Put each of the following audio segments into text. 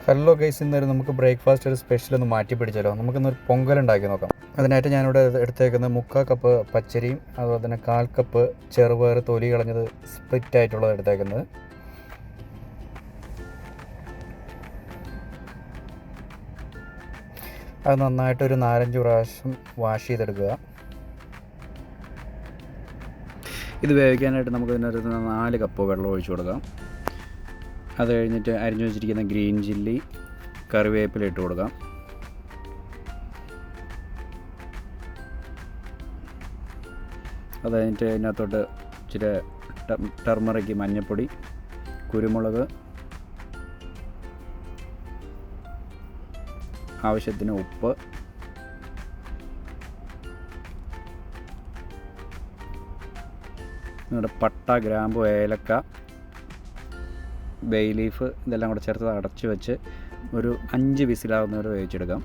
Hello guys, ഇന്നൊരു നമുക്ക് breakfast ഒരു സ്പെഷ്യൽ ഒന്ന് മാറ്റി പിടിച്ചാലോ. നമുക്കിന്നൊരു പൊങ്കൽ ഉണ്ടാക്കി നോക്കാം. അതിനായിട്ട് ഞാനിവിടെ എടുത്തേക്കുന്നത് 3/4 കപ്പ് പച്ചരിയും അതുപോലെ തന്നെ 1/4 കപ്പ് ചെറുപയർ തൊലി കളഞ്ഞത് സ്പ്ലിറ്റ് ആയിട്ടുള്ളത് എടുത്തേക്കുന്നത്. അത് നന്നായിട്ട് ഒരു 4-5 പ്രാവശ്യം വാഷ് ചെയ്തെടുക്കുക. ഇത് വേവിക്കാനായിട്ട് നമുക്ക് ഇതിനകത്ത് 4 കപ്പ് വെള്ളം ഒഴിച്ചു കൊടുക്കാം. അത് കഴിഞ്ഞിട്ട് അരിഞ്ഞു വെച്ചിരിക്കുന്ന ഗ്രീൻ ചില്ലി, കറിവേപ്പില ഇട്ട് കൊടുക്കാം. അത് കഴിഞ്ഞിട്ട് അതിനകത്തോട്ട് ഇച്ചിരി ടർമറിക്ക്, മഞ്ഞൾപ്പൊടി, കുരുമുളക്, ആവശ്യത്തിന് ഉപ്പ്, നിങ്ങളുടെ പട്ട, ഗ്രാമ്പു, ഏലക്ക, ബേ ലീഫ് ഇതെല്ലാം കൂടെ ചേർത്ത് അടച്ച് വെച്ച് ഒരു 5 വിസിലാവുന്നവരെ വേവിച്ചെടുക്കാം.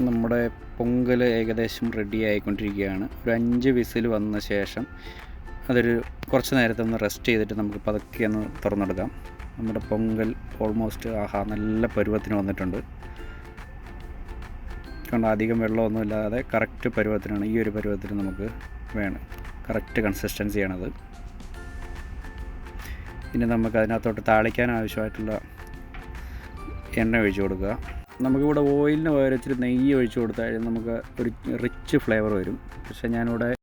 നമ്മുടെ പൊങ്കൽ ഏകദേശം റെഡി ആയിക്കൊണ്ടിരിക്കുകയാണ്. ഒരു 5 വിസിൽ വന്ന ശേഷം അതൊരു കുറച്ച് നേരത്തെ ഒന്ന് റെസ്റ്റ് ചെയ്തിട്ട് നമുക്ക് പതുക്കെ ഒന്ന് തുറന്നെടുക്കാം. നമ്മുടെ പൊങ്കൽ ഓൾമോസ്റ്റ് നല്ല പരുവത്തിന് വന്നിട്ടുണ്ട്. കണ്ട, അധികം വെള്ളമൊന്നും ഇല്ലാതെ കറക്റ്റ് പരുവത്തിനാണ്. ഈ ഒരു പരുവത്തിന് നമുക്ക് വേണം, കറക്റ്റ് കൺസിസ്റ്റൻസിയാണത്. ഇനി നമുക്ക് അതിനകത്തോട്ട് താളിക്കാൻ ആവശ്യമായിട്ടുള്ള എണ്ണ ഒഴിച്ചു കൊടുക്കുക. നമുക്കിവിടെ ഓയിലിന് പകരം ഇച്ചിരി നെയ്യ് ഒഴിച്ചു കൊടുത്താൽ നമുക്ക് ഒരു റിച്ച് ഫ്ലേവർ വരും. പക്ഷേ ഞാനിവിടെ